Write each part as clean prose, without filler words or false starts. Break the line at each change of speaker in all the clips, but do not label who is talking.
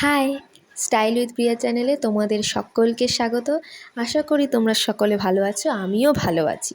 High, style with প্রিয়া চ্যানেলে তোমাদের সকলকে স্বাগত। আশা করি তোমরা সকলে ভালো আছো, আমিও ভালো আছি।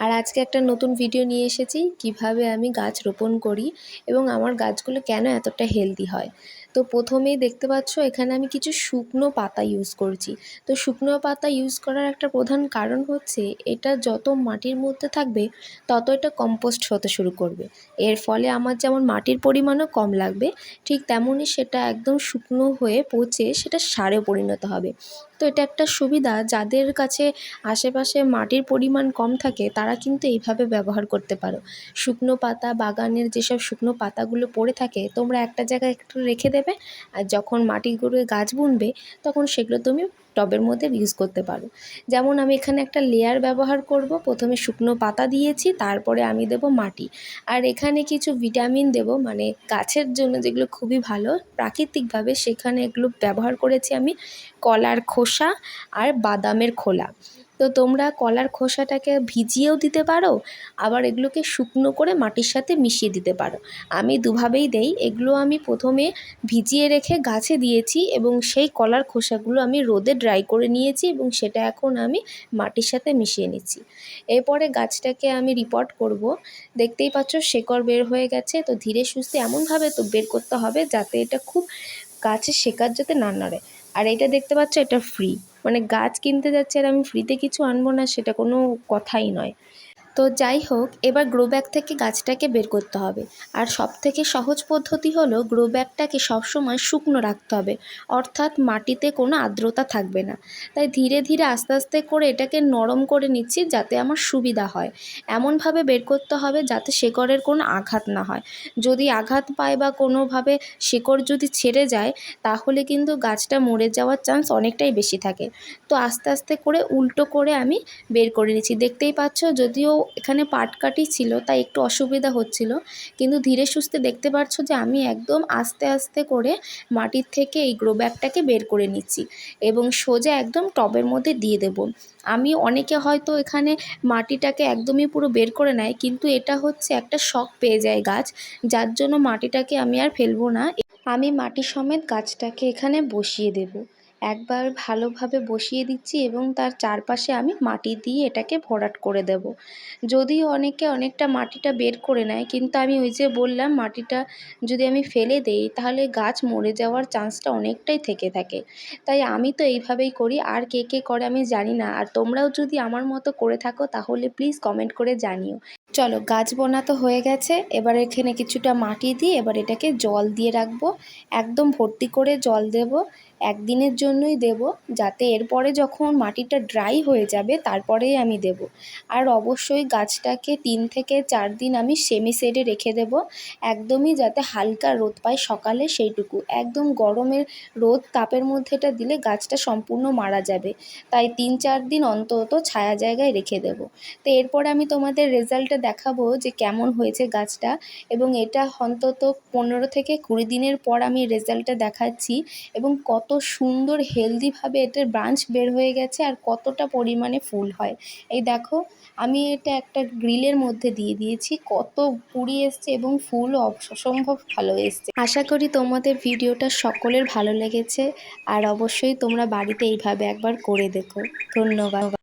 আর আজকে একটা নতুন ভিডিও নিয়ে এসেছি কিভাবে আমি গাছ রোপণ করি এবং আমার গাছগুলো কেন এতটা হেলদি হয়। তো প্রথমেই দেখতে পাচ্ছ এখানে আমি কিছু শুকনো পাতা ইউজ করছি। তো শুকনো পাতা ইউজ করার একটা প্রধান কারণ হচ্ছে এটা যত মাটির মধ্যে থাকবে তত এটা কম্পোস্ট হতে শুরু করবে। এর ফলে আমার যেমন মাটির পরিমাণও কম লাগবে, ঠিক তেমনই সেটা একদম শুকনো হয়ে পচে সেটা সারে পরিণত হবে। তো এটা একটা সুবিধা, যাদের কাছে আশেপাশে মাটির পরিমাণ কম থাকে তারা কিন্তু এইভাবে ব্যবহার করতে পারো। শুকনো পাতা, বাগানের যেসব শুকনো পাতাগুলো পড়ে থাকে তোমরা একটা জায়গায় একটু রেখে দেবে, আর যখন মাটি গুঁড়োয় গাছ বুনবে তখন সেগুলো তুমি টবের মধ্যে ইউজ করতে পারো। যেমন আমি এখানে একটা লেয়ার ব্যবহার করব, প্রথমে শুকনো পাতা দিয়েছি, তারপরে আমি দেব মাটি। আর এখানে কিছু ভিটামিন দেব, মানে গাছের জন্য যেগুলো খুবই ভালো প্রাকৃতিকভাবে, সেখানে এগুলো ব্যবহার করেছি আমি কলার খোসা আর বাদামের খোলা। তো তোমরা কলার খোসাটাকে ভিজিয়েও দিতে পারো, আবার এগুলোকে শুকনো করে মাটির সাথে মিশিয়ে দিতে পারো। আমি দুভাবেই দেই। এগুলো আমি প্রথমে ভিজিয়ে রেখে গাছে দিয়েছি এবং সেই কলার খোসাগুলো আমি রোদে ড্রাই করে নিয়েছি এবং সেটা এখন আমি মাটির সাথে মিশিয়ে নিচ্ছি। এরপরে গাছটাকে আমি রিপোর্ট করব। দেখতেই পাচ্ছ শেকড় বের হয়ে গেছে। তো ধীরে সুস্থে এমনভাবে তো বের করতে হবে যাতে এটা খুব গাছের শেকড় যাতে না নড়ে। আর এটা দেখতে পাচ্ছ এটা ফ্রি, মানে গাছ কিনতে যাচ্ছে আর আমি ফ্রিতে কিছু আনবো না সেটা কোনো কথাই নয়। তো যাই হোক, এবার গ্রো ব্যাগ থেকে গাছটাকে বের করতে হবে। আর সবথেকে সহজ পদ্ধতি হলো গ্রো ব্যাগটাকে সবসময় শুকনো রাখতে হবে, অর্থাৎ মাটিতে কোনো আর্দ্রতা থাকবে না। তাই ধীরে ধীরে আস্তে আস্তে করে এটাকে নরম করে নিচ্ছি যাতে আমার সুবিধা হয়। এমনভাবে বের করতে হবে যাতে শেকড়ের কোনো আঘাত না হয়। যদি আঘাত পায় বা কোনোভাবে শেকড় যদি ছেড়ে যায় তাহলে কিন্তু গাছটা মরে যাওয়ার চান্স অনেকটাই বেশি থাকে। তো আস্তে আস্তে করে উল্টো করে আমি বের করে নিচ্ছি। দেখতেই পাচ্ছ যদিও এখানে পাটকাঠি ছিল তাই একটু অসুবিধা হচ্ছিল, কিন্তু ধীরে সুস্থে দেখতে পাচ্ছ যে আমি একদম আস্তে আস্তে করে মাটির থেকে এই গ্রো ব্যাগটাকে বের করে নিচ্ছি এবং সোজা একদম টবের মধ্যে দিয়ে দেব। অনেকে হয়তো এখানে মাটিটাকে একদমই পুরো বের করে নেয়, কিন্তু এটা হচ্ছে একটা শক পেয়ে যায় গাছ, যার জন্য মাটিটাকে আমি আর ফেলবো না। আমি মাটি সমেত গাছটাকে এখানে বসিয়ে দেব। একবার ভালোভাবে বসিয়ে দিচ্ছি এবং তার চারপাশে আমি মাটি দিয়ে এটাকে ভরাট করে দেব। যদিও অনেকে অনেকটা মাটিটা বের করে নেয়, কিন্তু আমি ওই যে বললাম মাটিটা যদি আমি ফেলে দেই তাহলে গাছ মরে যাওয়ার চান্সটা অনেকটাই থেকে থাকে। তাই আমি তো এইভাবেই করি, আর কে কে করে আমি জানি না। আর তোমরাও যদি আমার মতো করে থাকো তাহলে প্লিজ কমেন্ট করে জানিও। চলো, গাছ বোনা তো হয়ে গেছে, এবার এখানে কিছুটা মাটি দিয়ে এবার এটাকে জল দিয়ে রাখবো। একদম ভর্তি করে জল দেব, একদিনের জন্যই দেব, যাতে এরপরে যখন মাটিটা ড্রাই হয়ে যাবে তারপরেই আমি দেব। আর অবশ্যই গাছটাকে 3 থেকে 4 দিন আমি সেমি শেডে রেখে দেব, একদমই যাতে হালকা রোদ পায় সকালে সেইটুকু। একদম গরমের রোদ তাপের মধ্যে এটা দিলে গাছটা সম্পূর্ণ মারা যাবে, তাই 3-4 দিন অন্তত ছায়া জায়গায় রেখে দেব। তো এরপরে আমি তোমাদের রেজাল্টটা দেখাবো যে কেমন হয়েছে গাছটা, এবং এটা অন্তত 15 থেকে 20 দিনের পর আমি রেজাল্টটা দেখাচ্ছি এবং কত সুন্দর হেলদিভাবে এটার ব্রাঞ্চ বের হয়ে গেছে আর কতটা পরিমাণে ফুল হয়। এই দেখো, আমি এটা একটা গ্রিলের মধ্যে দিয়ে দিয়েছি, কত কুঁড়ি এসছে এবং ফুলও অসম্ভব ভালো এসছে। আশা করি তোমাদের ভিডিওটা সকলের ভালো লেগেছে, আর অবশ্যই তোমরা বাড়িতে এইভাবে একবার করে দেখো। ধন্যবাদ।